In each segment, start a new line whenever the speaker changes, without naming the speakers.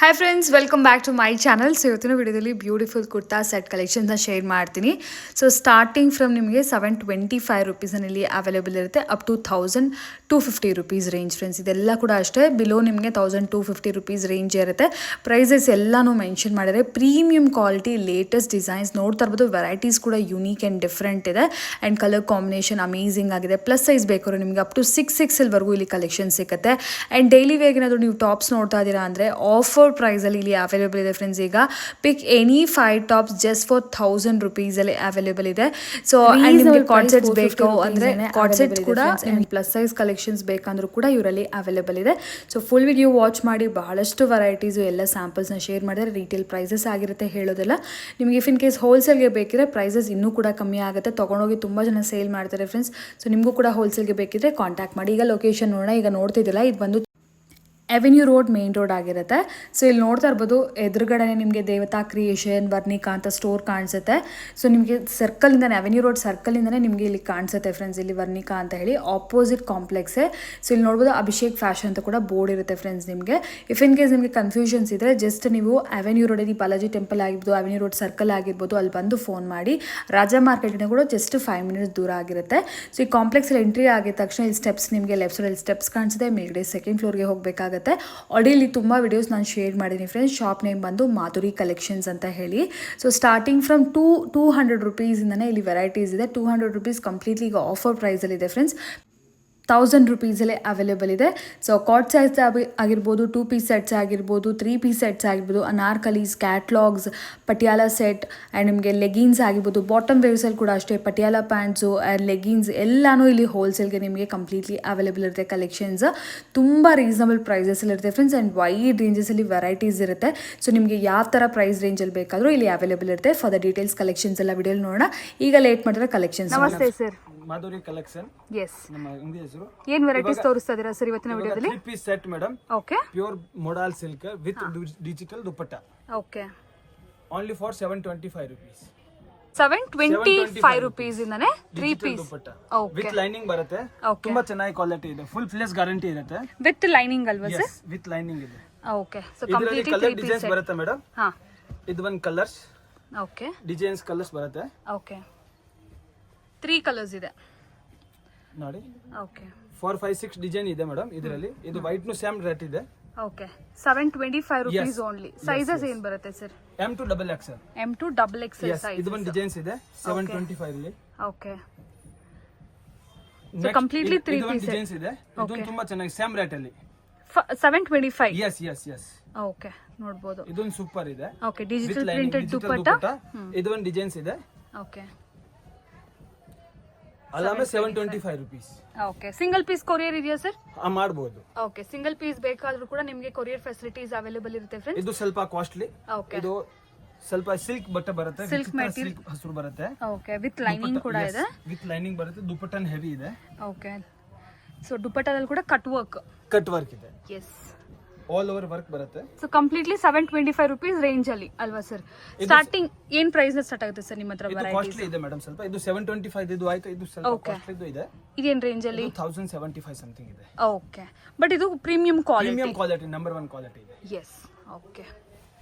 Hi friends, welcome back to my channel. So ಇವತ್ತಿನ ವಿಡಿಯೋದಲ್ಲಿ beautiful kurta set ಕಲೆಕ್ಷನ್ಸ್ನ share ಮಾಡ್ತೀನಿ. ಸೊ ಸ್ಟಾರ್ಟಿಂಗ್ ಫ್ರಮ್ ನಿಮಗೆ 725 ರುಪೀಸಲ್ಲಿ ಅವೈಲೇಬಲ್ ಇರುತ್ತೆ, up to 1250 rupees range. Friends, ಇದೆಲ್ಲ ಕೂಡ ಅಷ್ಟೇ ಬಿಲೋ ನಿಮಗೆ 1250 ರುಪೀಸ್ ರೇಂಜ್ ಇರುತ್ತೆ. ಪ್ರೈಸಸ್ ಎಲ್ಲನೂ ಮೆನ್ಷನ್ ಮಾಡಿದರೆ ಪ್ರೀಮಿಯಂ ಕ್ವಾಲಿಟಿ ಲೇಟೆಸ್ಟ್ ಡಿಸೈನ್ಸ್ ನೋಡ್ತಾ ಇರ್ಬೋದು. ವೆರೈಟೀಸ್ ಕೂಡ ಯುನೀಕ್ ಆ್ಯಂಡ್ ಡಿಫ್ರೆಂಟ್ ಇದೆ ಆ್ಯಂಡ್ ಕಲರ್ ಕಾಂಬಿನೇಷನ್ ಅಮೇಸಿಂಗ್ ಆಗಿದೆ. ಪ್ಲಸ್ ಸೈಜ್ ಬೇಕಾದ್ರೆ ನಿಮಗೆ ಅಪ್ ಟು 6XL ಇಲ್ಲಿ ಕಲೆಕ್ಷನ್ ಸಿಗುತ್ತೆ. ಆ್ಯಂಡ್ ಡೈಲಿ ವೇಗ್ ಏನಾದರೂ ನೀವು ಟಾಪ್ಸ್ ನೋಡ್ತಾ ಇದ್ದೀರಾ ಅಂದರೆ ಆಫರ್ ಪ್ರೈಸಲ್ಲಿ ಇಲ್ಲಿ ಅವೈಲೇಬಲ್ ಇದೆ. ಫ್ರೆಂಡ್ಸ್, ಈಗ pick any 5 tops just for 1000 ರುಪೀಸಲ್ಲಿ ಅವೈಲೇಬಲ್ ಇದೆ. ಸೊ ನಿಮಗೆ ಕಾರ್ಡ್ ಸೆಟ್ಸ್ ಬೇಕು ಅಂದರೆ ಕಾರ್ಡ್ ಸೆಟ್ಸ್ ಕೂಡ ಪ್ಲಸ್ ಸೈಜ್ ಕಲೆಕ್ಷನ್ಸ್ ಬೇಕಂದ್ರೂ ಕೂಡ ಇವರಲ್ಲಿ ಅವೈಲೇಬಲ್ ಇದೆ. ಸೊ ಫುಲ್ ವಿಡಿಯೋ ವಾಚ್ ಮಾಡಿ. ಬಹಳಷ್ಟು ವೆರೈಟೀಸು ಎಲ್ಲ ಸ್ಯಾಂಪಲ್ಸ್ನ ಶೇರ್ ಮಾಡಿದರೆ ರೀಟೇಲ್ ಪ್ರೈಸಸ್ ಆಗಿರುತ್ತೆ, ಹೇಳೋದಿಲ್ಲ. ನಿಮಗೆ ಇಫ್ ಇನ್ ಕೇಸ್ ಹೋಲ್ಸೇಲ್ಗೆ ಬೇಕಿದ್ರೆ ಪ್ರೈಸಸ್ ಇನ್ನೂ ಕೂಡ ಕಮ್ಮಿ ಆಗುತ್ತೆ. ತೊಗೊಂಡೋಗಿ ತುಂಬ ಜನ ಸೇಲ್ ಮಾಡ್ತಾರೆ ಫ್ರೆಂಡ್ಸ್. ಸೊ ನಿಮಗೂ ಕೂಡ ಹೋಲ್ಸೇಲ್ಗೆ ಬೇಕಿದ್ರೆ ಕಾಂಟ್ಯಾಕ್ಟ್ ಮಾಡಿ. ಈಗ ಲೊಕೇಶನ್ ನೋಡೋಣ. ಈಗ ನೋಡ್ತಿದ್ದಿಲ್ಲ, ಇದು ಬಂದು ಅವೆನ್ಯೂ ರೋಡ್, ಮೇನ್ ರೋಡ್ ಆಗಿರುತ್ತೆ. ಸೊ ಇಲ್ಲಿ ನೋಡ್ತಾ ಇರ್ಬೋದು, ಎದುರುಗಡೆ ನಿಮಗೆ ದೇವತಾ ಕ್ರಿಯೇಷನ್, ವರ್ಣಿಕಾ ಅಂತ ಸ್ಟೋರ್ ಕಾಣಿಸುತ್ತೆ. ಸೊ ನಿಮಗೆ ಸರ್ಕಲಿಂದನೇ, ಅವೆನ್ಯೂ ರೋಡ್ ಸರ್ಕಲಿಂದನೇ ನಿಮಗೆ ಇಲ್ಲಿ ಕಾಣಿಸುತ್ತೆ ಫ್ರೆಂಡ್ಸ್, ಇಲ್ಲಿ ವರ್ಣಿಕಾ ಅಂತ ಹೇಳಿ ಆಪೋಸಿಟ್ ಕಾಂಪ್ಲೆಕ್ಸೇ. ಸೊ ಇಲ್ಲಿ ನೋಡ್ಬೋದು ಅಭಿಷೇಕ್ ಫ್ಯಾಷನ್ ಅಂತ ಕೂಡ ಬೋರ್ಡ್ ಇರುತ್ತೆ ಫ್ರೆಂಡ್ಸ್. ನಿಮಗೆ ಇಫ್ ಇನ್ ಕೇಸ್ ನಿಮಗೆ ಕನ್ಫ್ಯೂಷನ್ಸ್ ಇದ್ದರೆ ಜಸ್ಟ್ ನೀವು ಅವೆನ್ಯೂ ರೋಡಲ್ಲಿ ಬಾಲಾಜಿ ಟೆಂಪಲ್ ಆಗಿರ್ಬೋದು, ಅವೆನ್ಯೂ ರೋಡ್ ಸರ್ಕಲ್ ಆಗಿರ್ಬೋದು, ಅಲ್ಲಿ ಬಂದು ಫೋನ್ ಮಾಡಿ. ರಾಜಾ ಮಾರ್ಕೆಟಿನ ಕೂಡ ಜಸ್ಟ್ 5 ಮಿನಿಟ್ಸ್ ದೂರ ಆಗಿರುತ್ತೆ. ಸೊ ಈ ಕಾಂಪ್ಲೆಕ್ಸಲ್ಲಿ ಎಂಟ್ರಿ ಆಗಿದ ತಕ್ಷಣ ಇಲ್ಲಿ ಸ್ಟೆಪ್ಸ್, ನಿಮಗೆ ಲೆಫ್ಟ್ ಸೈಡಲ್ಲಿ ಸ್ಟೆಪ್ಸ್ ಕಾಣಿಸುತ್ತೆ. ಮೇಲ್ಗಡೆ ಸೆಕೆಂಡ್ ಫ್ಲೋರ್ಗೆ ಹೋಗಬೇಕಾಗುತ್ತೆ. ಆಲ್ರೆಡಿ ತುಂಬ ವಿಡಿಯೋಸ್ ನಾನು ಶೇರ್ ಮಾಡಿದ್ದೀನಿ ಫ್ರೆಂಡ್ಸ್. ಶಾಪ್ ನೇಮ್ ಬಂದು ಮಾಧುರಿ ಕಲೆಕ್ಷನ್ಸ್ ಅಂತ ಹೇಳಿ. ಸೊ ಸ್ಟಾರ್ಟಿಂಗ್ ಫ್ರಮ್ 200 ರುಪೀಸಿಂದನೇ ಇಲ್ಲಿ ವೆರೈಟೀಸ್ ಇದೆ. 200 ರುಪೀಸ್ ಕಂಪ್ಲೀಟ್ಲಿ ಈಗ ಆಫರ್ ಪ್ರೈಸಲ್ಲಿ ಇದೆ ಫ್ರೆಂಡ್ಸ್. 1000 ರುಪೀಸಲ್ಲೇ ಅವೈಲೇಬಲ್ ಇದೆ. ಸೊ ಕಾರ್ಡ್ ಸೈಜ್ ಆಗಿರ್ಬೋದು, 2 ಪೀಸ್ ಸೆಟ್ಸ್ ಆಗಿರ್ಬೋದು, 3 ಪೀಸ್ ಸೆಟ್ಸ್ ಆಗಿರ್ಬೋದು, anarkalis, catalogues, Patiala set and ನಿಮಗೆ ಲೆಗಿನ್ಸ್ ಆಗಿರ್ಬೋದು. ಬಾಟಮ್ ವೇವ್ಸಲ್ಲಿ ಕೂಡ ಅಷ್ಟೇ ಪಟಿಯಾಲ ಪ್ಯಾಂಟ್ಸು ಆ್ಯಂಡ್ ಲೆಗಿನ್ಸ್ ಎಲ್ಲನೂ ಇಲ್ಲಿ ಹೋಲ್ಸೇಲ್ಗೆ ನಿಮಗೆ ಕಂಪ್ಲೀಟ್ಲಿ ಅವೈಲೇಬಲ್ ಇರುತ್ತೆ. ಕಲೆಕ್ಷನ್ಸ್ ತುಂಬ ರೀಸನಬಲ್ ಪ್ರೈಸಸಲ್ಲಿ ಇರುತ್ತೆ ಫ್ರೆಂಡ್ಸ್. ಆ್ಯಂಡ್ ವೈಡ್ ರೇಂಜಸಲ್ಲಿ ವೆರೈಟೀಸ್ ಇರುತ್ತೆ. ಸೊ ನಿಮಗೆ ಯಾವ ಥರ ಪ್ರೈಸ್ ರೇಂಜಲ್ಲಿ ಬೇಕಾದರೂ ಇಲ್ಲಿ ಅವೈಲೇಬಲ್ ಇರುತ್ತೆ. ಫಾರ್ ದ ಡೀಟೇಲ್ಸ್ ಕಲೆಕ್ಷನ್ಸ್ ಎಲ್ಲ ವಿಡಿಯೋಲಿ ನೋಡೋಣ. ಈಗ ಲೇಟ್ ಮಾಡಿದ್ರೆ ಕಲೆಕ್ಷನ್ಸ್.
ನಮಸ್ತೆ ಸರ್.
ಮಾಧುರಿ ಕಲೆಕ್ಷನ್.
ಎಸ್,
ನಮ್ಮ ಅಂಗಡಿ ಹೆಸರು.
ಏನ್ ವೆರೈಟೀಸ್ ತೋರಿಸ್ತಾ ಇದೀರಾ ಸರ್ ಇವತ್ತಿನ ವಿಡಿಯೋದಲ್ಲಿ?
3 piece set madam.
Okay,
pure modal silk with digital dupatta.
Okay,
only for 725 rupees.
725 rupees ಇಂದನೇ 3 piece
dupatta
okay,
with lining ಬರುತ್ತೆ.
Okay.
ತುಂಬಾ ಚೆನ್ನಾಗಿ ಕ್ವಾಲಿಟಿ ಇದೆ. ಫುಲ್ ಫ್ಲೇಸ್ ಗ್ಯಾರಂಟಿ ಇರುತ್ತೆ.
ವಿತ್ ಲೈನಿಂಗ್ ಅಲ್ವಾ ಸರ್?
Yes, ವಿತ್ ಲೈನಿಂಗ್ ಇದೆ.
ಓಕೆ, ಸೊ
ಇದರಲ್ಲಿ
completely
colour
3 piece
designs ಬರುತ್ತೆ ಮೇಡಮ್.
ಹಾ,
ಇದು ಒಂದು ಕಲರ್ಸ್,
ಓಕೆ,
ಡಿಸೈನ್ಸ್ ಕಲರ್ಸ್ ಬರುತ್ತೆ.
ಓಕೆ, 3 ಕಲರ್ಸ್ ಇದೆ
ನೋಡಿ.
ಓಕೆ,
4, 5, 6 ಡಿಸೈನ್ ಇದೆ ಮೇಡಮ್ ಇದರಲ್ಲಿ. ಇದು ವೈಟ್ ನು ಸೇಮ್ ರೇಟ್ ಇದೆ.
Okay, 725 rupees
Yes.
Only. Sizes ಏನ್ ಬರುತ್ತೆ sir?
M to XXL.
M to XXL
Yes,
size.
ಇದು ಒಂದು ಡಿಸೈನ್ಸ್ ಇದೆ 725 ಅಲ್ಲಿ.
ಓಕೆ, ಸೊ ಕಂಪ್ಲೀಟ್ಲಿ 3
ಇದು ಒಂದು
ಪೀಸ್
ಡಿಸೈನ್ಸ್ ಇದೆ. ಇದು ತುಂಬಾ ಚೆನ್ನಾಗಿ ಸೇಮ್ ರೇಟ್ ಅಲ್ಲಿ.
725.
S yes yes.
ಓಕೆ, ನೋಡಬಹುದು.
ಇದೊಂದು ಸೂಪರ್ ಇದೆ.
Okay, digital printed dupatta.
ಇದು ಒಂದು ಡಿಸೈನ್ಸ್ ಇದೆ.
ಓಕೆ,
ಅಲ್ಲೇ 725 rupees.
Okay, single piece courier ಇದೆಯಾ ಸರ್?
ಮಾಡಬಹುದು.
ಓಕೆ, ಸಿಂಗಲ್ ಪೀಸ್ ಬೇಕಾದ್ರೂ ಕೂಡ ನಿಮಗೆ ಕೊರಿಯರ್ ಫೆಸಿಲಿಟೀಸ್ ಅವೈಲೇಬಲ್ ಇರುತ್ತೆ ಫ್ರೆಂಡ್ಸ್.
ಇದು ಸ್ವಲ್ಪ ಕಾಸ್ಟ್ಲಿ.
ಓಕೆ,
ಇದು ಸ್ವಲ್ಪ ಸಿಲ್ಕ್ ಬಟ್ಟೆ ಬರುತ್ತೆ.
Silk material.
ಸಿಲ್ಕ್ ಹಸಿರು ಬರುತ್ತೆ.
ಓಕೆ, ವಿತ್ ಲೈನಿಂಗ್ ಕೂಡ ಇದೆ.
ವಿತ್ ಲೈನಿಂಗ್ ಬರುತ್ತೆ. ದುಪಟ್ಟನ್ ಹೆವಿ ಇದೆ.
ಓಕೆ, ಸೊ ದುಪಟ್ಟದಲ್ಲಿ ಕೂಡ ಕಟ್
ವರ್ಕ್ ಇದೆ.
ಎಸ್,
ಆಲ್ ಓವರ್ ವರ್ಕ್ ಬರುತ್ತೆ.
ಸೊ ಕಂಪ್ಲೀಟ್ಲಿ 725 ರುಪೀಸ್ ರೇಂಜ್ ಅಲ್ಲಿ ಅಲ್ವಾ ಸರ್? ಸ್ಟಾರ್ಟಿಂಗ್ ಏನ್ ಪ್ರೈಸ್ ಸ್ಟಾರ್ಟ್ ಆಗುತ್ತೆ ಸರ್ ನಿಮ್ಮ ಹತ್ರ
ಇದು
ವೆರೈಟೀಸ್?
ಕಾಸ್ಟ್ಲಿ ಇದೆ ಮೇಡಮ್ ಸ್ವಲ್ಪ. ಇದು 725 ಇದು ಆಯ್ತು. ಇದು ಸ್ವಲ್ಪ
Okay.
ಕಾಸ್ಟ್ಲಿ ಇದೆ.
ಇದೇನ್ ರೇಂಜ್ ಅಲ್ಲಿ?
1075 ಸಮಥಿಂಗ್ ಇದೆ.
ಓಕೆ, ಬಟ್ ಇದು premium quality.
Premium quality, number 1 quality ಇದೆ.
Yes, okay.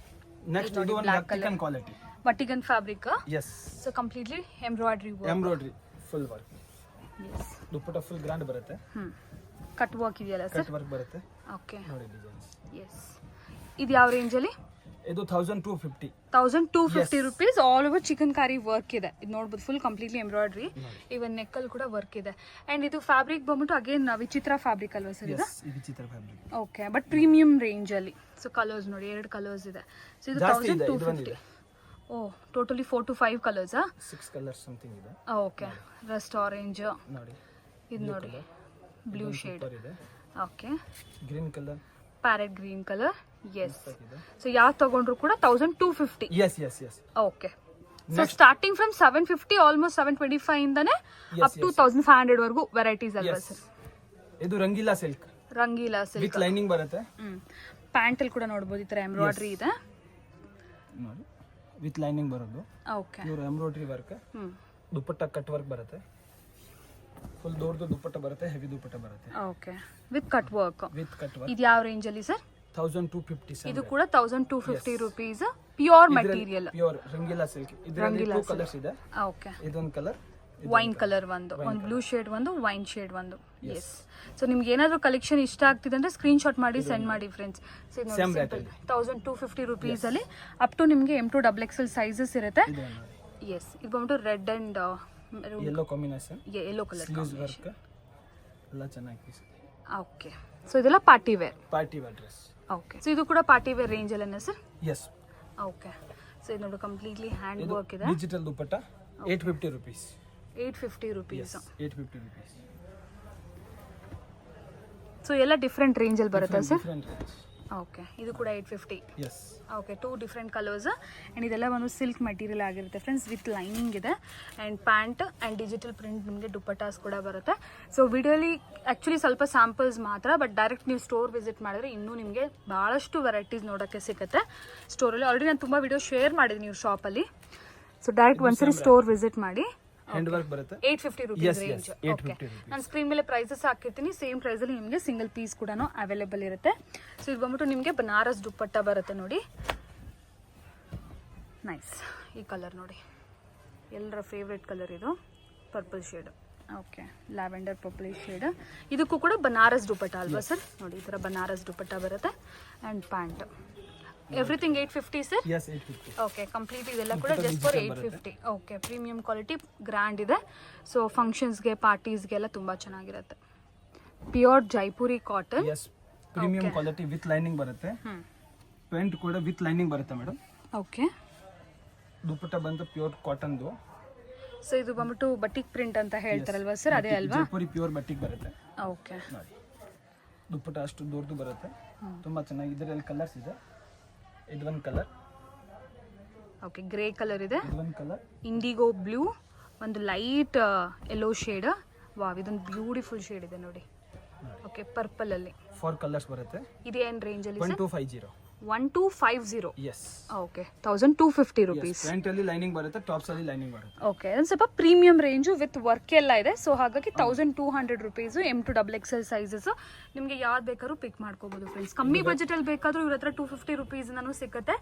ನೆಕ್ಸ್ಟ್ ಇದು ಒಂದು Vatican quality.
Vatican fabric.
Yes,
so completely embroidery work.
Embroidery full work.
Yes,
dupatta full grand ಬರುತ್ತೆ.
ಕಟ್ ವರ್ಕ್ ಇದೆಯಲ್ಲ ಸರ್?
ಕಟ್ ವರ್ಕ್ ಬರುತ್ತೆ.
Okay,
ನೋಡಿ designs.
Yes, ಇದು ಯಾವ range ಅಲ್ಲಿ?
ಇದು 1250.
1250 rupees. All over chikankari work ಇದೆ. ಇದು ನೋಡ್ಬೋದು, full completely embroidery. Even neck ಅಲ್ಲಿ ಕೂಡ ವರ್ಕ್ ಇದೆ. ಅಂಡ್ ಇದು ಫ್ಯಾಬ್ರಿಕ್ ಬಂದ್ಬಿಟ್ಟು ಅಗೇನ್ ವಿಚಿತ್ರ ಫ್ಯಾಬ್ರಿಕ್ ಅಲ್ವಾ ಸರ್ ಇದು?
ಇದು ಚಿತ್ರ fabric.
Okay, but premium range ಅಲ್ಲಿ. ಸೊ ಕಲರ್ಸ್ ನೋಡಿ, 2 ಕಲರ್ಸ್ ಇದೆ. ಸೊ ಇದು
ಜಾಸ್ತಿ ಇದೆ.
1250. Oh, totally 4 to 5 colours.
6 colours something ಇದೆ.
ಓಕೆ, ರಸ್ಟ್ ಆರೆಂಜ್
ನೋಡಿ.
ಇದು ನೋಡಿ, ಬ್ಲೂ ಶೇಡ್
ಇದೆ.
Okay,
green colour,
parrot green colour. Yes,
ಇದೆ.
ಸೊ ಯಾವ್ದು ತಗೊಂಡ್ರು ಕೂಡ 1250.
Yes yes yes.
Okay, so starting from 750 almost 725 ಇಂದಾನೆ ಅಪ್ ಟು 1500 ವರೆಗೂ ವೆರೈಟೀಸ್ ಅಲ್ವಾ ಸರ್?
ಇದು Rangeela silk.
Rangeela silk
with lining ಬರುತ್ತೆ.
ಪ್ಯಾಂಟ್ ಅಲ್ಲಿ ಕೂಡ ನೋಡಬಹುದು, ಈ ತರ ಎಂಬ್ರಾಯ್ಡರಿ ಇದೆ.
ನೋಡಿ, ವಿತ್ ಲೈನಿಂಗ್ ಬರೋದು.
ಓಕೆ,
ಇವರು ಎಂಬ್ರಾಯ್ಡರಿ ವರ್ಕ್. ದುಪ್ಪಟ್ಟ ಕಟ್ ವರ್ಕ್ ಬರುತ್ತೆ. ಫುಲ್ ದೊಡ್ಡದು ದುಪ್ಪಟ್ಟ ಬರುತ್ತೆ. ಹೆವಿ ದುಪ್ಪಟ್ಟ ಬರುತ್ತೆ.
Okay, with cut work.
With cut work.
ಇದು ಯಾವ ರೇಂಜ್ ಅಲ್ಲಿ ಸರ್?
1250
ಇದು ಕೂಡ 1250 rupees pure material.
Pure Rangeela silk. ಇದರಲ್ಲಿ 2 ಕಲರ್ಸ್ ಇದೆ.
ಓಕೆ,
ಇದೊಂದು ಕಲರ್,
ವೈನ್ ಕಲರ್ ಒಂದು ಬ್ಲೂ ಶೇಡ್ ಒಂದು, ವೈನ್ ಶೇಡ್ ಒಂದು. ಎಸ್. ಸೊ ನಿಮ್ಗೆ ಏನಾದರೂ ಕಲೆಕ್ಷನ್ ಇಷ್ಟ ಆಗ್ತಿದೆ ಅಂದ್ರೆ ಸ್ಕ್ರೀನ್ ಶಾಟ್ ಮಾಡಿ ಸೆಂಡ್ ಮಾಡಿ ಫ್ರೆಂಡ್ಸ್. 1250 ರುಪೀಸ್ ಅಲ್ಲಿ ಅಪ್ ಟು ನಿಮಗೆ M2 XXL ಸೈಜಸ್ ಇರುತ್ತೆ. ಎಸ್, ಇದು ಬಂದ್ಬಿಟ್ಟು red and
yellow combination,
yellow colour
sleeves work ಎಲ್ಲ ಚೆನ್ನಾಗಿ.
ಓಕೆ, ಸೊ ಇದೆಲ್ಲ party wear
dress.
Okay, so ಇದು ಕೂಡ ಪಾರ್ಟಿ ವೇರ್ ರೇಂಜ್ ಅಲ್ಲೇನಾ ಸರ್?
ಎಸ್.
ಓಕೆ, ಸೊ ಇದು ನೋಡಿ ಕಂಪ್ಲೀಟ್ಲಿ ಹ್ಯಾಂಡ್ ವರ್ಕ್ ಇದೆ.
Digital dupatta 850 rupees.
850 rupees.
850 rupees.
So ಎಲ್ಲ ಡಿಫ್ರೆಂಟ್ ರೇಂಜ್ ಅಲ್ಲಿ ಬರುತ್ತಾ ಸರ್?
Different range.
ಓಕೆ, ಇದು ಕೂಡ 850.
Yes.
Okay, 2 different colours and ಇದೆಲ್ಲ ಒಂದು ಸಿಲ್ಕ್ ಮೆಟೀರಿಯಲ್ ಆಗಿರುತ್ತೆ ಫ್ರೆಂಡ್ಸ್, ವಿತ್ ಲೈನಿಂಗ್ ಇದೆ and pant and digital print ನಿಮಗೆ ದುಪ್ಪಟ್ಟಾಸ್ ಕೂಡ ಬರುತ್ತೆ. ಸೊ ವಿಡಿಯೋಲಿ ಆ್ಯಕ್ಚುಲಿ ಸ್ವಲ್ಪ ಸ್ಯಾಂಪಲ್ಸ್ ಮಾತ್ರ, ಬಟ್ ಡೈರೆಕ್ಟ್ ನೀವು ಸ್ಟೋರ್ ವಿಸಿಟ್ ಮಾಡಿದ್ರೆ ಇನ್ನೂ ನಿಮಗೆ ಭಾಳಷ್ಟು ವೆರೈಟೀಸ್ ನೋಡೋಕ್ಕೆ ಸಿಗುತ್ತೆ ಸ್ಟೋರಲ್ಲಿ. ಆಲ್ರೆಡಿ ನಾನು ತುಂಬ ವಿಡಿಯೋ ಶೇರ್ ಮಾಡಿದ್ದೀನಿ ನೀವು ಶಾಪಲ್ಲಿ. ಸೊ ಡೈರೆಕ್ಟ್ ಒಂದ್ಸರಿ ಸ್ಟೋರ್ ವಿಸಿಟ್ ಮಾಡಿ.
ಹ್ಯಾಂಡ್ ವರ್ಕ್ ಬರುತ್ತೆ.
850 ರುಪೀಸ್ ರೇಂಜ್. ಓಕೆ, ನಾನು ಸ್ಕ್ರೀನ್ ಮೇಲೆ ಪ್ರೈಸಸ್ ಹಾಕಿರ್ತೀನಿ. ಸೇಮ್ ಪ್ರೈಸಲ್ಲಿ ನಿಮಗೆ ಸಿಂಗಲ್ ಪೀಸ್ ಕೂಡ ಅವೈಲೇಬಲ್ ಇರುತ್ತೆ. ಸೊ ಇದು ಬಂದ್ಬಿಟ್ಟು ನಿಮಗೆ ಬನಾರಸ್ ದುಪ್ಪಟ್ಟ ಬರುತ್ತೆ ನೋಡಿ. ನೈಸ್, ಈ ಕಲರ್ ನೋಡಿ, ಎಲ್ಲರ ಫೇವ್ರೆಟ್ ಕಲರ್ ಇದು, purple shade. Okay, lavender purple shade. ಇದಕ್ಕೂ ಕೂಡ ಬನಾರಸ್ ದುಪ್ಪಟ್ಟ ಅಲ್ವಾ ಸರ್? ನೋಡಿ, ಈ ಥರ ಬನಾರಸ್ ದುಪ್ಪಟ್ಟ ಬರುತ್ತೆ and pant. Everything 850 sir?
Yes, 850.
Okay, complete ಇದೆಲ್ಲ ಕೂಡ just for 850. Okay, premium quality, grand ಇದೆ. ಸೊ ಫಂಕ್ಷನ್ಸ್ಗೆ, ಪಾರ್ಟೀಸ್ಗೆಲ್ಲ ತುಂಬ ಚೆನ್ನಾಗಿರುತ್ತೆ. Pure Jaipuri cotton.
Yes, premium quality with lining ಬರುತ್ತೆ. ಪ್ಯಾಂಟ್ ಕೂಡ ವಿತ್ ಲೈನಿಂಗ್ ಬರುತ್ತೆ ಮೇಡಮ್.
ಓಕೆ,
ದುಪ್ಪಟ್ಟ ಬಂದು ಪ್ಯೂರ್ ಕಾಟನ್ದು.
ಸೊ ಇದು ಬಂದ್ಬಿಟ್ಟು ಬಟಿಕ್ ಪ್ರಿಂಟ್ ಅಂತ ಹೇಳ್ತಾರಲ್ವಾ ಸರ್, ಅದೇ ಅಲ್ವಾ?
ಜೈಪುರಿ ಪ್ಯೂರ್ ಬಟ್ಟಿಗೆ ಬರುತ್ತೆ.
ಓಕೆ,
ನೋಡಿ, ದುಪ್ಪಟ್ಟ ಅಷ್ಟು ದೊಡ್ಡದು ಬರುತ್ತೆ, ತುಂಬ ಚೆನ್ನಾಗಿ. ಇದರಲ್ಲಿ ಕಲರ್ಸ್ ಇದೆ. ಇದೊಂದು ಕಲರ್.
ಓಕೆ, ಗ್ರೇ ಕಲರ್ ಇದೆ,
ಇದೊಂದು ಕಲರ್,
ಇಂಡಿಗೋ ಬ್ಲೂ, ಒಂದು ಲೈಟ್ ಯೆಲ್ಲೋ ಶೇಡ್. ವಾವ್, ಇದೊಂದು ಬ್ಯೂಟಿಫುಲ್ ಶೇಡ್ ಇದೆ ನೋಡಿ. ಓಕೆ, ಪರ್ಪಲ್ ಅಲ್ಲಿ
4 ಕಲರ್ಸ್ ಬರುತ್ತೆ.
ಇದೇನು ರೇಂಜ್ ಅಲ್ಲಿ sir?
1250.
1250.
Yes.
Okay, 1250 rupees.
Pant ಅಲ್ಲಿ ಲೈನಿಂಗ್ ಬರುತ್ತೆ, ಟಾಪ್ಸ್ ಅಲ್ಲಿ ಲೈನಿಂಗ್ ಬರುತ್ತೆ.
ಓಕೆ, ಒಂದು ಸ್ವಲ್ಪ ಪ್ರೀಮಿಯಂ ರೇಂಜು ವಿತ್ ವರ್ಕ್ ಎಲ್ಲ ಇದೆ. ಸೊ ಹಾಗಾಗಿ 1200 ರುಪೀಸು. M2 XXL ಸೈಜಸ್ ನಿಮಗೆ ಯಾವ್ದು ಬೇಕಾದ್ರೂ ಪಿಕ್ ಮಾಡ್ಕೋಬಹುದು ಫ್ರೆಂಡ್ಸ್. ಕಮ್ಮಿ ಬಜೆಟ್ ಅಲ್ಲಿ ಬೇಕಾದ್ರೂ ಇವ್ರ ಹತ್ರ 250 ರುಪೀಸ್ ನಾನು ಸಿಗುತ್ತೆ.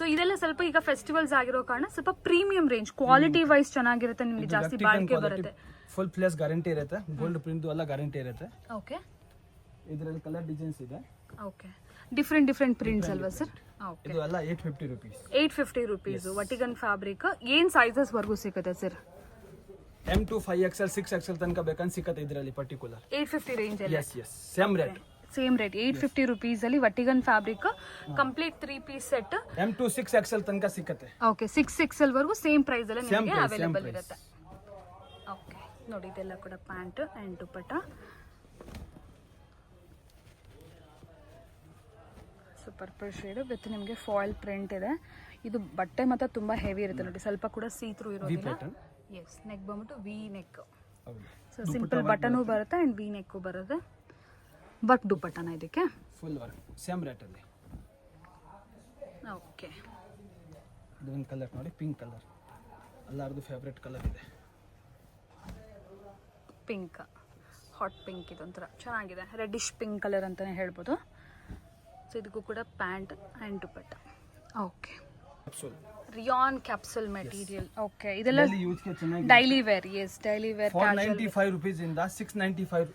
ಸೊ ಇದೆಲ್ಲ ಸ್ವಲ್ಪ ಈಗ ಫೆಸ್ಟಿವಲ್ಸ್ ಆಗಿರೋ ಕಾರಣ ಸ್ವಲ್ಪ ಪ್ರೀಮಿಯಂ ರೇಂಜ್, ಕ್ವಾಲಿಟಿ ವೈಸ್ ಚೆನ್ನಾಗಿರುತ್ತೆ, ನಿಮಗೆ ಜಾಸ್ತಿ ಬಾಳಿಕೆ ಬರುತ್ತೆ.
ಫುಲ್ ಪ್ಲೇಸ್ ಗ್ಯಾರಂಟಿ ಇರುತ್ತೆ, ಗೋಲ್ಡ್ ಪ್ರಿಂಟ್ ಎಲ್ಲ ಗ್ಯಾರಂಟಿ ಇರುತ್ತೆ.
ಓಕೆ,
ಇದರಲ್ಲಿ ಕಲರ್ ಡಿಸೈನ್ಸ್ ಇದೆ.
ಓಕೆ, ಡಿಫ್ರೆಂಟ್ ಪ್ರಿಂಟ್ಸ್ ಅಲ್ವಾ ಸರ್? ಓಕೆ,
ಇದು ಎಲ್ಲ 850 ರುಪೀಸ್.
850 ರುಪೀಸ್. Vatican fabric. ಏನು ಸೈಜಸ್ ವರ್ಗೂ ಸಿಗುತ್ತೆ ಸರ್?
M2 5XL 6XL ತನಕ ಬೇಕಂತ ಸಿಕ್ಕತ್ತೆ ಇದರಲ್ಲಿ ಪರ್ಟಿಕ್ಯುಲರ್.
850 ರೇಂಜ್ ಅಲ್ಲಿ.
Yes, same rate.
Same rate 850 rupees ಅಲ್ಲಿ Vatican fabric complete 3 piece set.
M2 6XL ತನಕ ಸಿಕ್ಕತ್ತೆ.
ಓಕೆ, 6XL ವರೆಗೂ ಸೇಮ್ ಪ್ರೈಸ್ ಅಲ್ಲಿ ನಿಮಗೆ ಅವೈಲೇಬಲ್ ಇರುತ್ತೆ. ಓಕೆ, ನೋಡಿ, ಇದೆಲ್ಲ ಕೂಡ pant and dupatta. So purple shade with ನಿಮಗೆ ಫಾಯಿಲ್ ಪ್ರಿಂಟ್ ಇದೆ. ಇದು ಬಟ್ಟೆ ಮಾತ್ರ ತುಂಬಾ ಹೆವಿ ಇರುತ್ತೆ ನೋಡಿ, ಸ್ವಲ್ಪ ಕೂಡ ಸೀತ್ರೂ ಇರೋದಿಲ್ಲ. ಎಸ್, ನೆಕ್ ಬಂದ್ಬಿಟ್ಟು V neck. So simple button ಬರುತ್ತೆ ಅಂಡ್ ವಿ ನೆಕ್ ಬರುತ್ತೆ. ವರ್ಕ್ ದುಪ್ಪಟ್ಟನ ಇದಕ್ಕೆ
ಫುಲ್ ವರ್ಕ್, ಸೇಮ್ ರೇಟ್ ಅಲ್ಲಿ.
ಓಕೆ,
ಇದೊಂದು ಕಲರ್ ನೋಡಿ, ಪಿಂಕ್ ಕಲರ್, ಎಲ್ಲರದು ಫೇವ್ರೆಟ್ ಕಲರ್ ಇದೆ.
ಪಿಂಕ್, ಹಾಟ್ ಪಿಂಕ್, ಇದೊಂಥರ ಚೆನ್ನಾಗಿದೆ, ರೆಡ್ಡಿಶ್ ಪಿಂಕ್ ಕಲರ್ ಅಂತಾನೆ ಹೇಳ್ಬೋದು. ಸೊ ಇದಕ್ಕೂ ಕೂಡ pant and dupatta. Okay, rayon capsule material. Okay, ಇದೆಲ್ಲ daily wear. Yes, daily wear.
495 rupees ಇಂದ 695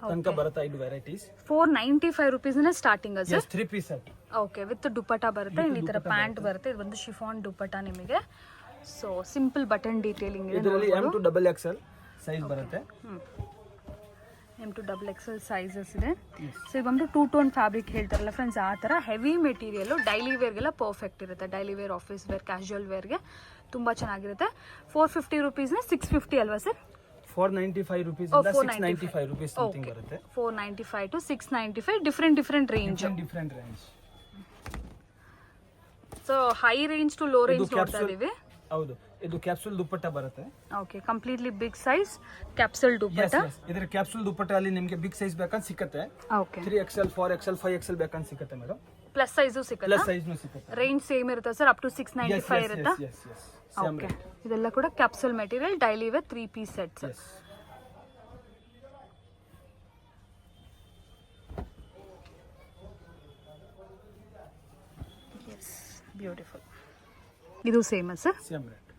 ತನಕ ಬರುತ್ತೆ ಇದು varieties.
495 rupees starting sir?
3 piece set.
Okay, with dupatta ಬರುತ್ತೆ. ಈ ತರ ಪ್ಯಾಂಟ್ ಬರುತ್ತೆ. ಇದು ಒಂದು ಶಿಫಾನ್ ದುಪ್ಪಟ್ಟ ನಿಮಗೆ. ಸೊ ಸಿಂಪಲ್ ಬಟನ್ ಡೀಟೇಲಿಂಗ್ ಇದೆ.
ಇದರಲ್ಲಿ M2 XXL ಸೈಜ್ ಬರುತ್ತೆ.
M2 XXL ಸೈಜಸ್ ಇದೆ. ಸೊ ಇದು ಬಂದು 2 ಟೋನ್ ಫ್ಯಾಬ್ರಿಕ್ ಹೇಳ್ತಾರಲ್ಲ ಫ್ರೆಂಡ್ಸ್, ಆ ಥರ ಹೆವಿ ಮೆಟೀರಿಯಲ್ ಡೈಲಿ ವೇರ್ಗೆಲ್ಲ ಪರ್ಫೆಕ್ಟ್ ಇರುತ್ತೆ. Daily wear, office wear, casual ವೇರ್ಗೆ ತುಂಬ ಚೆನ್ನಾಗಿರುತ್ತೆ. 450 ರುಪೀಸ್ನ 650 ಅಲ್ವಾ ಸರ್?
495 ರುಪೀಸ್ ಇಂದ 695 ರುಪೀಸ್ ಸಮಥಿಂಗ್ ಬರುತ್ತೆ.
495 to 695, different range.
Different range.
So high range to low range ನೋಡ್ತಾ ಇದೀವಿ.
ಹೌದು, ಇದು ಕ್ಯಾಪ್ಸೂಲ್ ದುಪ್ಪಟ್ಟ ಬರುತ್ತೆ.
Okay, completely big size capsule dupatta.
ಇದರ ಕ್ಯಾಪ್ಸೂಲ್ ದುಪ್ಪಟ್ಟ ಅಲ್ಲಿ ನಿಮಗೆ ಬಿಗ್ ಸೈಜ್ ಬೇಕಂತ ಸಿಕ್ಕತ್ತೆ.
ಓಕೆ,
3XL 4XL 5XL ಬೇಕಂತ ಸಿಕ್ಕತ್ತೆ ಮೇಡಮ್.
ಪ್ಲಸ್ ಸೈಜು ಸಿಕ್ಕತ್ತೆ.
ಪ್ಲಸ್ ಸೈಜ್ನು ಸಿಕ್ಕತ್ತೆ.
ರೇಂಜ್ ಸೇಮ್ ಇರುತ್ತೆ ಸರ್, ಅಪ್ ಟು 695 ಇರುತ್ತಾ? ಓಕೆ, ಇದೆಲ್ಲ ಕೂಡ capsule material daily wear 3 piece sets. Beautiful. ಇದು same sir?
Same rate.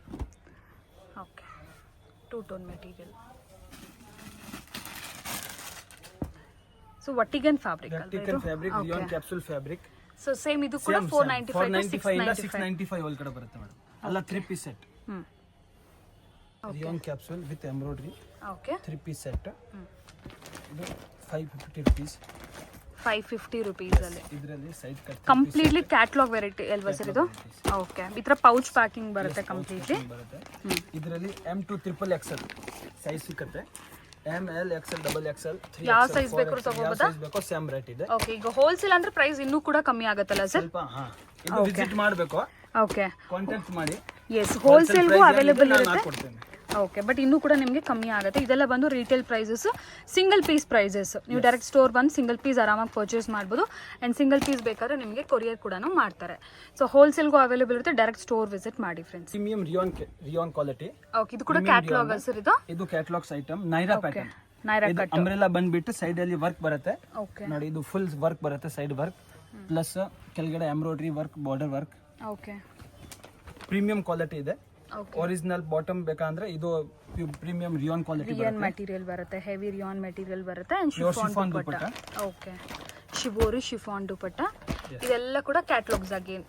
Okay, 2 tone material. So Vatican fabric
vertical fabric, rayon capsule fabric.
So same ಇದು ಕೂಡ 495
ಇಂದ 695 ಒಳಗಡೆ ಬರುತ್ತೆ ಮೇಡಮ್. ಅಲ್ಲ 3 piece set. Rayon capsule with embroidery.
Okay,
3 piece set. ಇದು 550 rupees.
550 rupees ಅಲ್ಲಿ.
ಇದರಲ್ಲಿ side cut
completely catalogue variety ಅಲ್ವಾ ಸರ್ ಇದು? ಓಕೆ, ಈ ತರ ಪೌಚ್ ಪ್ಯಾಕಿಂಗ್ ಬರುತ್ತೆ ಕಂಪ್ಲೀಟ್ಲಿ.
ಬರುತ್ತೆ. ಇದರಲ್ಲಿ M2 triple XL ಸೈಜ್ ಸಿಗುತ್ತೆ. ML XL ಡಬಲ್ XL 3
ಯಾವ ಸೈಜ್ ಬೇಕಾದ್ರೂ ತಗೋಬೋದಾ?
ಸೈಜ್ ಬೇಕೋ ಸೇಮ್ ರೇಟ್ ಇದೆ.
ಓಕೆ, ಈಗ ಹೋಲ್ಸೇಲ್ ಅಂದ್ರೆ ಪ್ರೈಸ್ ಇನ್ನೂ ಕೂಡ ಕಮ್ಮಿ ಆಗುತ್ತಲ್ಲ ಸರ್?
ಸ್ವಲ್ಪ ಇದು ವಿಸಿಟ್ ಮಾಡಬೇಕು,
ಓಕೆ,
ಕಾಂಟ್ಯಾಕ್ಟ್ ಮಾಡಿ.
ಎಸ್, ಹೋಲ್ಸೇಲ್ಗೂ ಅವೈಲೇಬಲ್ ಇರುತ್ತೆ.
ಕೊಡ್ತೇನೆ.
ಓಕೆ, ಬಟ್ ಇನ್ನೂ ಕೂಡ ನಿಮಗೆ ಕಮ್ಮಿ ಆಗುತ್ತೆ. ಇದೆಲ್ಲ ಬಂದು retail prices, single piece prices. ನೀವು ಡೈರೆಕ್ಟ್ ಸ್ಟೋರ್ ಬಂದು ಸಿಂಗಲ್ ಪೀಸ್ ಆರಾಮಾಗಿ ಪರ್ಚೇಸ್ ಮಾಡ್ಬೋದು. ಆ್ಯಂಡ್ ಸಿಂಗಲ್ ಪೀಸ್ ಬೇಕಾದ್ರೆ ನಿಮಗೆ ಕೊರಿಯರ್ ಕೂಡ ಮಾಡ್ತಾರೆ. ಸೊ ಹೋಲ್ಸೇಲ್ಗೂ ಅವೈಲೇಬಲ್ ಇರುತ್ತೆ. ಡೈರೆಕ್ಟ್ ಸ್ಟೋರ್ ವಿಸಿಟ್ ಮಾಡಿ friends.
Premium rayon quality.
Okay, ಇದು ಕೂಡ ಕ್ಯಾಟಲಾಗ್ ಸರ್ ಇದು?
ಇದು catalogues item. Naira pattern.
Naira cut
umbrella ಬಂದ್ಬಿಟ್ಟು ಸೈಡ್ ಅಲ್ಲಿ ವರ್ಕ್ ಬರುತ್ತೆ.
ಓಕೆ
ನೋಡಿ, ಇದು ಫುಲ್ ವರ್ಕ್ ಬರುತ್ತೆ, ಸೈಡ್ ವರ್ಕ್ ಪ್ಲಸ್ ಕೆಳಗಡೆ embroidery work, border work.
Okay,
premium quality ಇದೆ.
ಓಕೆ,
ಒರಿಜಿನಲ್ ಬಾಟಮ್ ಬೇಕಂದ್ರೆ ಇದು premium rayon quality
rayon material ಬರುತ್ತೆ, ಹೆವಿ ರಿಯಾನ್ ಮೆಟೀರಿಯಲ್ ಬರುತ್ತೆ. And chiffon
chiffon
dupatta. Okay, shibori chiffon dupatta. ಇದೆಲ್ಲ ಕೂಡ ಕ್ಯಾಟಲಾಗ್ಸ್ ಅಗೇನ್.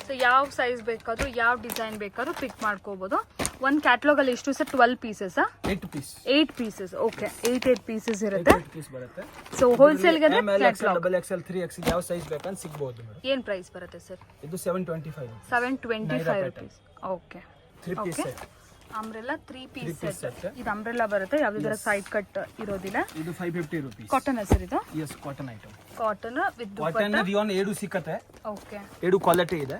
ಸೊ ಯಾವ ಸೈಜ್ ಬೇಕಾದ್ರೂ, ಯಾವ ಡಿಸೈನ್ ಬೇಕಾದ್ರೂ ಪಿಕ್ ಮಾಡ್ಕೋಬಹುದು. ಒಂದು ಕ್ಯಾಟಲಾಗ್ ಅಲ್ಲಿ ಎಷ್ಟು sir? 12 pieces?
8 piece.
8 pieces. Okay, 8 pieces ಇರುತ್ತೆ.
8 ಪೀಸ್ ಬರುತ್ತೆ.
ಸೊ ಹೋಲ್ಸೇಲ್ ಗೆ
ಡಬಲ್ XL 3XL ಯಾವ ಸೈಜ್ ಬೇಕಂತ ಸಿಗಬಹುದು ಮೇಡಮ್.
ಏನ್ ಪ್ರೈಸ್ ಬರುತ್ತೆ ಸರ್?
ಇದು 725.
725 rupees. Okay,
3 piece set.
Umbrella 3 piece set. ಇದು ಅಂಬ್ರೆಲಾ ಬರುತ್ತೆ, ಯಾವುದೇ ಸೈಡ್ ಕಟ್ ಇರೋದಿಲ್ಲ.
ಇದು 550 rupees.
ಕಾಟನ್ ಸರ್ ಇದು?
Yes, cotton item.
Cotton with
cotton rayon 7 ಸಿಕ್ಕತ್ತೆ.
ಓಕೆ,
7 ಕ್ವಾಲಿಟಿ ಇದೆ,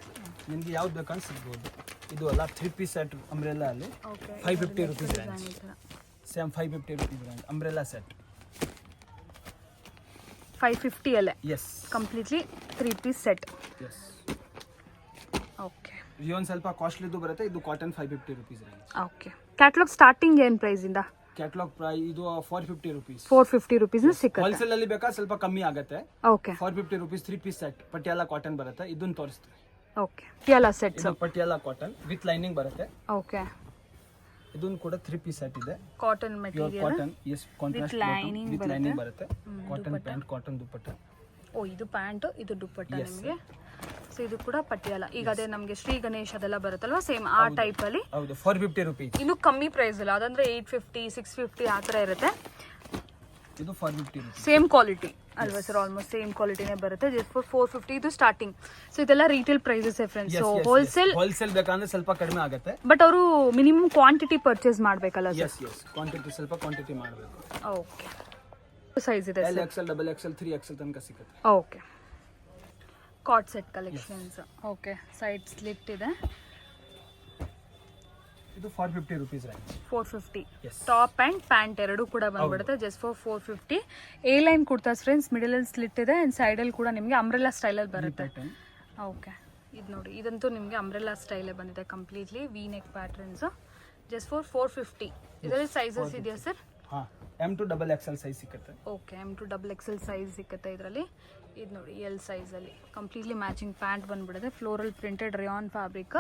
ನಿಮ್ಗೆ ಯಾವ್ದು ಬೇಕಂತ ಸಿಗ್ಬೋದು. ಇದು ಅಲ್ಲ 3 ಪೀಸ್ ಸೆಟ್ ಅಂಬ್ರೆಲಾ ಅಲ್ಲಿ 550 rupees range. Same 550 rupees range umbrella set.
550 ಅಲ್ಲೇ
yes,
completely 3 piece set.
Yes.
Okay,
rayon ಸ್ವಲ್ಪ ಕಾಸ್ಟ್ಲಿದು ಬರುತ್ತೆ. ಇದು cotton 550 rupees range.
Okay, catalogue starting ಏನ್ ಪ್ರೈಸ್ ಇಂದ?
ಕ್ಯಾಟಲಾಗ್ ಪ್ರೈಸ್ ಇದು 450 rupees.
450 rupees ಸಿಗುತ್ತೆ.
ಹೋಲ್ಸೇಲ್ ಅಲ್ಲಿ ಬೇಕಾ ಸ್ವಲ್ಪ ಕಮ್ಮಿ ಆಗುತ್ತೆ.
Okay,
450 rupees 3 piece set. Patiala cotton ಬರುತ್ತೆ, ಇದನ್ನ ತೋರಿಸ್ತೀನಿ.
ಓಕೆ, ಎಲ್ಲ ಸೆಟ್ಸ್.
ಇದು ಪಟಿಯಾಲ ಕಾಟನ್ ವಿತ್ ಲೈನಿಂಗ್ ಬರುತ್ತೆ.
ಓಕೆ,
ಇದನ್ನು ಕೂಡ 3 ಪೀಸ್ ಸೆಟ್ ಇದೆ.
Cotton
pure
material.
Cotton. Yes, contrast with lining ಬರುತ್ತೆ. Cotton pant, cotton dupatta.
Oh, ಇದು ಪ್ಯಾಂಟ್, ಇದು ದುಪ್ಪಟ್ಟ ನಿಮಗೆ. ಸೊ ಇದು ಕೂಡ ಪಟಿಯಾಲ. ಈಗ ಅದೇ ನಮಗೆ ಶ್ರೀ ಗಣೇಶ್ ಅದೆಲ್ಲ ಬರುತ್ತಲ್ವಾ, ಸೇಮ್ ಆ ಟೈಪ್ ಅಲ್ಲಿ.
ಹೌದು, 450 rupees.
ಇನ್ನು ಕಮ್ಮಿ ಪ್ರೈಸ್ ಇಲ್ಲ, ಅದಂದ್ರೆ 850 650 ಆ ಥರ ಇರುತ್ತೆ.
ಇದು 450 rupees.
ಸೇಮ್ ಕ್ವಾಲಿಟಿ ಅಲ್ವಾ ಸರ್? ಆಲ್ಮೋಸ್ಟ್ ಸೇಮ್ ಕ್ವಾಲಿಟಿನೇ ಬರುತ್ತೆ. ಜಸ್ಟ್ ಫಾರ್ 450 ಇದು ಸ್ಟಾರ್ಟಿಂಗ್. ಸೊ ಇದೆಲ್ಲ retail prices friends. So
wholesale ಬೇಕಂದ್ರೆ ಸ್ವಲ್ಪ ಕಡಿಮೆ ಆಗುತ್ತೆ.
ಬಟ್ ಅವರು ಮಿನಿಮಮ್ ಕ್ವಾಂಟಿಟಿ ಪರ್ಚೇಸ್ ಮಾಡಬೇಕಲ್ಲ ಸರ್?
ಎಸ್, ಎಸ್, ಕ್ವಾಂಟಿಟಿ ಸ್ವಲ್ಪ ಕ್ವಾಂಟಿಟಿ ಮಾಡಬೇಕು.
ಓಕೆ, ಸೈಜ್ ಇದೆ
L XL double XL 3XL ತನಕ ಸಿಗುತ್ತೆ.
Okay, coord set collections. Okay, side slit ಇದೆ.
ಇದು 450 rupees range.
450.
Yes.
Top and pant ಎರಡು ಕೂಡ ಬಂದ್ಬಿಡುತ್ತೆ just for 450. A line kurtas friends, middle ಅಲ್ಲಿ ಸ್ಲಿಟ್ ಇದೆ ಅಂಡ್ ಸೈಡ್ ಅಲ್ಲಿ ಕೂಡ ನಿಮಗೆ ಅಂಬ್ರೆಲಾ ಸ್ಟೈಲ್ ಅಲ್ಲಿ ಬರುತ್ತೆ. ಓಕೆ, ಇದು ನೋಡಿ, ಇದಂತೂ ನಿಮಗೆ ಅಂಬ್ರೆಲಾ ಸ್ಟೈಲೇ ಬಂದಿದೆ completely. V neck patterns just for 450. ಇದರಲ್ಲಿ ಸೈಜಸ್ ಇದೆಯಾ ಸರ್?
ಹಾ, M2 ಡಬಲ್ XL ಸೈಜ್ ಸಿಗುತ್ತೆ.
Okay, M2 double XL size ಸಿಗುತ್ತೆ ಇದರಲ್ಲಿ. ಇದು ನೋಡಿ, L ಸೈಜ್ ಅಲ್ಲಿ ಕಂಪ್ಲೀಟ್ಲಿ ಮ್ಯಾಚಿಂಗ್ ಪ್ಯಾಂಟ್ ಬಂದ್ಬಿಡುತ್ತೆ. Floral printed rayon fabric.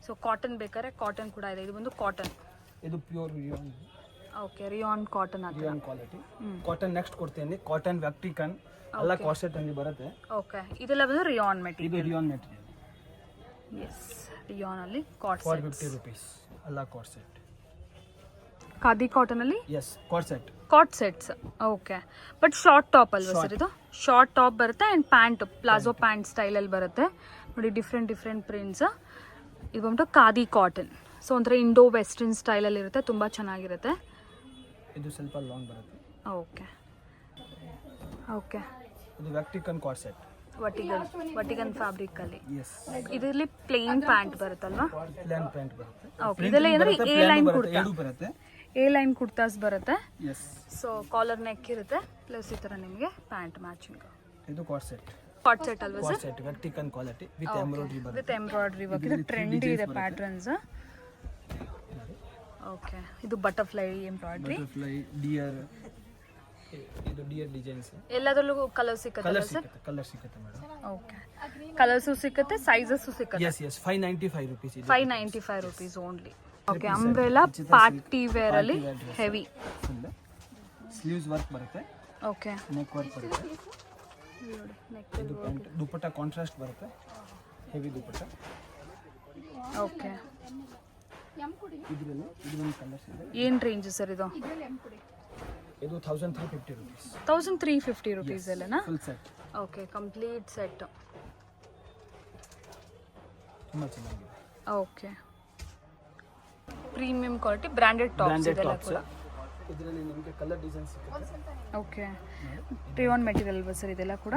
So cotton ಬೇಕಾದ್ರೆ ಕಾಟನ್ ಕೂಡ ಇದೆ. ಇದು ಬಂದು ಕಾಟನ್.
ಇದು pure rayon.
Okay, rayon cotton ಅದು.
Rayon quality. ಕಾಟನ್ ನೆಕ್ಸ್ಟ್ ಕೊಡ್ತೀನಿ. ಕಾಟನ್ ವ್ಯಾಕ್ಟಿಕನ್ ಎಲ್ಲ ಕಾಸ್ಟ್ ಅಲ್ಲಿ ಬರುತ್ತೆ.
ಓಕೆ, ಇದೆಲ್ಲ ಬಂದು ರಿಯಾನ್ ಮೆಟೀರಿಯಲ್.
ಇದು ರಿಯಾನ್ ಮೆಟೀರಿಯಲ್.
ಎಸ್, ರಿಯಾನ್ ಅಲ್ಲಿ ಕಾಟ್
450 rupees ಎಲ್ಲ ಕಾಟ್ ಸೆಟ್.
ಖಾದಿ ಕಾಟನ್ ಅಲ್ಲಿ
yes, coat set.
Coat sets. Okay, but short top ಅಲ್ವಾ ಸರ್ ಇದು? ಶಾರ್ಟ್ ಟಾಪ್ ಬರುತ್ತೆ and pant palazzo pant style ಅಲ್ಲಿ ಬರುತ್ತೆ ನೋಡಿ. Different prints. ಇದು ಬಂದ್ಬಿಟ್ಟು ಖಾದಿ ಕಾಟನ್. ಸೊ ಒಂಥರ ಇಂಡೋ ವೆಸ್ಟರ್ನ್ ಸ್ಟೈಲ್ ಅಲ್ಲಿ ಇರುತ್ತೆ, ತುಂಬಾ ಚೆನ್ನಾಗಿರುತ್ತೆ.
ಇದು ಸ್ವಲ್ಪ ಲಾಂಗ್ ಬರುತ್ತೆ.
ಓಕೆ, ಓಕೆ,
ಇದು ವ್ಯಾಕ್ಟಿಕನ್ ಕಾಟ್ ಸೆಟ್.
ವಟಿಗನ್ ಫ್ಯಾಬ್ರಿಕ್ ಅಲ್ಲಿ.
ಎಸ್,
ಇದರಲ್ಲಿ ಪ್ಲೇನ್ ಪ್ಯಾಂಟ್ ಬರುತ್ತಲ್ವಾ?
ಪ್ಲೇನ್ ಪ್ಯಾಂಟ್ ಬರುತ್ತೆ.
ಓಕೆ, ಇದೆಲ್ಲ ಏನಂದ್ರೆ ಎ ಲೈನ್ ಕುರ್ತಾ.
ಎರಡು ಬರುತ್ತೆ.
ಎ ಲೈನ್ ಕುರ್ತಾಸ್ ಬರುತ್ತೆ.
ಎಸ್.
ಸೊ ಕಾಲರ್ ನೆಕ್ ಇರುತ್ತೆ, ಪ್ಲಸ್ ಈ ತರ ನಿಮಗೆ ಪ್ಯಾಂಟ್ ಮ್ಯಾಚಿಂಗ್.
ಇದು ಕಾಟ್ ಸೆಟ್.
ಕಾಟ್ ಸೆಟ್ ಅಲ್ವಾ sir?
Coord set Vatican quality with embroidery ಬರುತ್ತೆ.
With embroidery work. ಇದು ಟ್ರೆಂಡಿ ಇದೆ ಪ್ಯಾಟರ್ನ್ಸ್. ಓಕೆ, ಇದು ಬಟರ್ಫ್ಲೈ ಎಂಬ್ರಾಯ್ಡ್ರಿ.
ಬಟರ್ಫ್ಲೈ, ಡಿಯರ್ ಇದು ಡಿಯರ್ ಡಿಸೈನ್ಸ್
ಎಲ್ಲದರಲ್ಲೂ ಕಲರ್ ಸಿಕ್ಕತ್ತಲ್ಲ
ಕಲರ್
ಸರ್?
ಸಿಗುತ್ತೆ ಕಲರ್ ಸಿಗುತ್ತೆ ಮೇಡಮ್.
ಓಕೆ, ಕಲರ್ಸು ಸಿಕ್ಕತ್ತೆ, ಸೈಜಸ್ಸು ಸಿಕ್ಕತ್ತೆ.
ಎಸ್ 595 ರುಪೀಸ್ ಇದು
595 rupees only. Okay, umbrella party wear ಅಲ್ಲಿ ಹೆವಿ.
ಫುಲ್ ಸ್ಲೀವ್ಸ್ ವರ್ಕ್ ಬರುತ್ತೆ,
ಓಕೆ,
ನೆಕ್ ವರ್ಕ್ ಬರುತ್ತೆ. ಇದು ಪ್ಯಾಂಟ್ ದುಪಟ್ಟ ಕಾಂಟ್ರಾಸ್ಟ್ ಬರುತ್ತೆ, ಹೆವಿ ದುಪಟ್ಟ.
ಓಕೆ,
ಇದರಲ್ಲಿ ಇದು ಒಂದು ಕಲರ್ಸ್ ಇದೆ.
ಏನು ರೇಂಜ್ ಸರ್ ಇದು?
ಇದು 1350 ರುಪೀಸ್
1350 ರುಪೀಸ್ ಅಲ್ಲನಾ?
Full set.
Okay, complete set.
ತುಂಬಾ ಚೆನ್ನಾಗಿದೆ.
Okay, premium quality branded tops
branded
ಇದೆಲ್ಲ
ಟಾಪ್ಸ್.
ಕೂಡ.
ಇದರಲ್ಲಿ ನಿಮಗೆ ಕಲರ್ ಡಿಸೈನ್ ಸಿಗುತ್ತೆ.
ಓಕೆ, ರಿಯಾನ್ ಮೆಟೀರಿಯಲ್ ಅಲ್ವಾ ಸರ್ ಇದೆಲ್ಲ ಕೂಡ?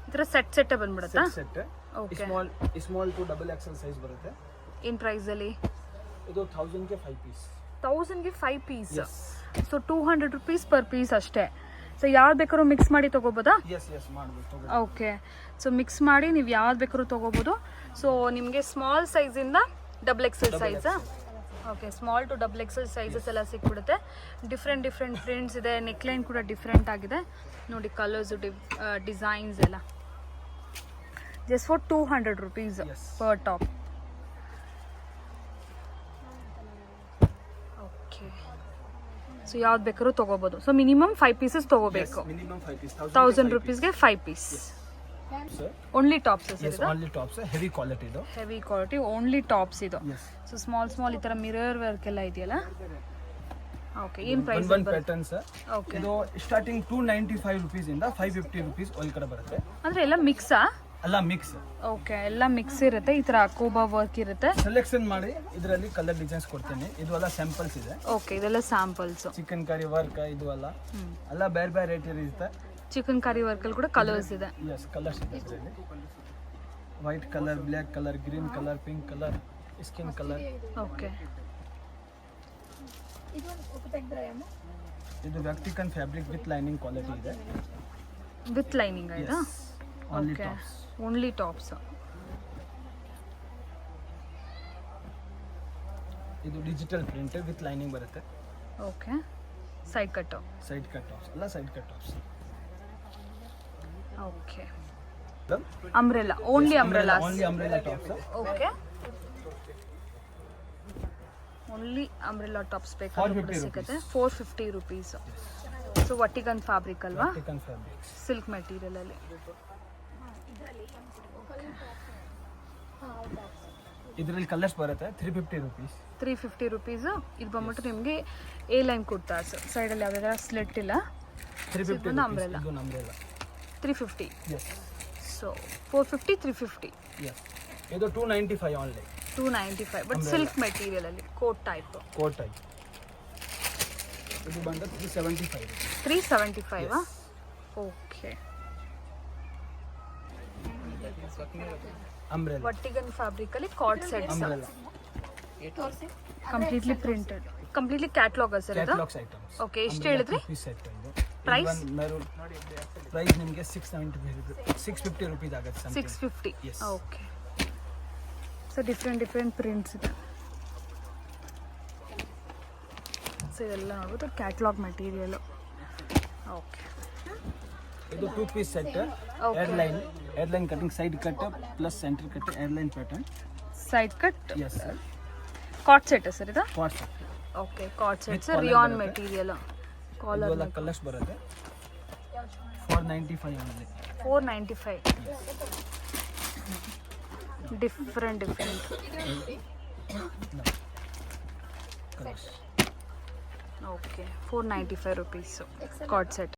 ಈ ಥರ ಸೆಟ್ ಬಂದ್ಬಿಡುತ್ತಾ?
Set
okay,
small to double XL size ಬರುತ್ತೆ.
ಏನು ಪ್ರೈಸಲ್ಲಿ?
ಇದು 1000 ಗೆ 5 ಪೀಸ್.
1000ಗೆ 5 piece. So 200 rupees per piece ಅಷ್ಟೇ. ಸೊ ಯಾವ್ದು ಬೇಕಾದ್ರೂ ಮಿಕ್ಸ್ ಮಾಡಿ ತೊಗೋಬೋದಾ?
ಎಸ್ ಮಾಡ್ಬೋದು.
ಓಕೆ, ಸೊ ಮಿಕ್ಸ್ ಮಾಡಿ ನೀವು ಯಾವ್ದು ಬೇಕಾದ್ರೂ ತೊಗೋಬೋದು. ಸೊ ನಿಮಗೆ ಸ್ಮಾಲ್ ಸೈಜಿಂದ ಡಬಲ್ ಎಕ್ಸೆಲ್ ಸೈಜಾ? Okay, small to double XL sizes ಎಲ್ಲ ಸಿಕ್ಬಿಡುತ್ತೆ. ಡಿಫ್ರೆಂಟ್ ಪ್ರಿಂಟ್ಸ್ ಇದೆ, ನೆಕ್ಲೈನ್ ಕೂಡ ಡಿಫ್ರೆಂಟ್ ಆಗಿದೆ ನೋಡಿ, ಕಲರ್ಸು ಡಿಸೈನ್ಸ್ ಎಲ್ಲ. Just for 200 rupees per top. Okay, so ಯಾವ್ದು ಬೇಕಾದ್ರೂ ತೊಗೋಬೋದು. ಸೊ ಮಿನಿಮಮ್ 5 ಪೀಸಸ್ ತೊಗೋಬೇಕು.
ಮಿನಿಮಮ್ 5 ಪೀಸ್
1000 ರುಪೀಸ್ಗೆ 5 ಪೀಸ್. ಓನ್ಲಿ ಟಾಪ್ಸ್ ಸರ್ ಇದು?
ಓನ್ಲಿ ಟಾಪ್ಸ್, ಹೆವಿ ಕ್ವಾಲಿಟಿ ಇದು.
ಹೆವಿ ಕ್ವಾಲಿಟಿ, ಓನ್ಲಿ ಟಾಪ್ಸ್ ಇದು.
ಎಸ್
ಸೊ ಸ್ಮಾಲ್ ಈ ಥರ ಮಿರರ್ ವರ್ಕ್ ಎಲ್ಲ ಇದೆಯಲ್ಲ. ಓಕೆ, ಏನು ಪ್ರೈಸ್?
One patterns.
ಓಕೆ,
ಇದು ಸ್ಟಾರ್ಟಿಂಗ್ 295 ರುಪೀಸ್ ಇಂದ 550 ರುಪೀಸ್ ಒಳಗಡೆ ಬರುತ್ತೆ.
ಅಂದರೆ ಎಲ್ಲ ಮಿಕ್ಸಾ?
ಅಲ್ಲ ಮಿಕ್ಸ್.
ಓಕೆ, ಎಲ್ಲ ಮಿಕ್ಸ್ ಇರುತ್ತೆ. ಈ ಥರ ಅಕೋಬಾ ವರ್ಕ್ ಇರುತ್ತೆ.
ಸೆಲೆಕ್ಷನ್ ಮಾಡಿ ಇದರಲ್ಲಿ ಕಲರ್ ಡಿಸೈನ್ಸ್ ಕೊಡ್ತೇನೆ. ಇದು ಎಲ್ಲ ಸ್ಯಾಂಪಲ್ಸ್ ಇದೆ.
ಓಕೆ, ಇದೆಲ್ಲ ಸ್ಯಾಂಪಲ್ಸ್.
ಚಿಕನ್ ಕರಿ ವರ್ಕ್ ಇದು ಎಲ್ಲ ಬೇರೆ ರೇಟ್ ಇರುತ್ತೆ.
ಚಿಕನ್ ಕರಿ ವರ್ಕಲ್ಲಿ ಕೂಡ ಕಲರ್ಸ್ ಇದೆ.
ಎಸ್ ಕಲರ್ಸ್ ಇದೆ ಇದರಲ್ಲಿ. White colour, black colour, green colour, pink colour, skin colour.
Okay,
ಇದು ವ್ಯಕ್ತಿಕನ್ ಫ್ಯಾಬ್ರಿಕ್ ವಿತ್ ಲೈನಿಂಗ್ ಕ್ವಾಲಿಟಿ ಇದೆ.
ವಿತ್ ಲೈನಿಂಗ್ ಆಯ್ತಾ?
Only
okay,
tops.
Only tops.
ಇದು ಡಿಜಿಟಲ್ ಪ್ರಿಂಟ್ ವಿತ್ ಲೈನಿಂಗ್ ಬರುತ್ತೆ.
Okay, side ಕಟ್ಟು.
Side cut tops ಎಲ್ಲ side cut tops.
Okay, umbrella, only umbrella.
Only umbrella tops.
Okay, only umbrella tops ಬೇಕಾದ್ರೆ ಕೂಡ ಸಿಗುತ್ತೆ. 450 rupees. So ವಟಿಕನ್ fabric ಅಲ್ವಾ?
Chicken fabric
silk material ಅಲ್ಲಿ.
ಇದರಲ್ಲಿ ಕಲರ್ಸ್ ಬರುತ್ತೆ. 350 ರುಪೀಸ್
350 ರುಪೀಸ್. ಇದು ಬಂದ್ಬಿಟ್ಟು ನಿಮಗೆ ಎ ಲೈನ್ ಕುರ್ತಾಸ್. ಸೈಡಲ್ಲಿ ಯಾವುದಾದ್ರು ಸ್ಲಿಟ್ ಇಲ್ಲ.
350
umbrella.
ಇದು ಅಂಬ್ರೆಲಾ
350.
ಎಸ್.
ಸೊ 450, 350.
ಎಸ್. ಇದು 295 ಆನ್ಲೈನ್.
295 ಬಟ್ ಸಿಲ್ಕ್ ಮೆಟೀರಿಯಲ್ ಅಲ್ಲಿ ಕೋಟ್ ಟೈಪ್.
Coat type. ಇದು ಬಂದು 375 ರುಪೀಸ್.
375. ಓಕೆ,
ಅಂಬ್ರೆಲಾ
ವಟಿಗನ್ ಫ್ಯಾಬ್ರಿಕ್ ಅಲ್ಲಿ co-ord sets.
Umbrella
completely printed, completely catalogue sir ಇದು?
Catalogues items.
ಓಕೆ, ಎಷ್ಟು ಹೇಳಿದ್ರಿ?
ಸೆಟ್ ಇದು.
ಪ್ರೈಸ್?
ಪ್ರೈಸ್ ನಿಮಗೆ 650 ರುಪೀಸ್ ಆಗುತ್ತೆ.
650.
Yes.
Okay, so different prints ಇದೆ. ಸೊ ಇದೆಲ್ಲ ನೋಡ್ಬೋದು ಕ್ಯಾಟ್ಲಾಗ್ ಮೆಟೀರಿಯಲ್. ಓಕೆ,
ಇದು 2 piece set. A-line cutting, side cut plus centre cut, A-line pattern,
side cut.
Yes sir.
Co-ord set sir ಇದು?
Co-ord set.
Okay, co-ord sets,
collar
rayon
ಬರುತ್ತೆ.
Material.
ಇದು
collar
ಎಲ್ಲ colours ಬರುತ್ತೆ. 495 online.
495. Different
colours.
Okay, 495 rupees co-ord set.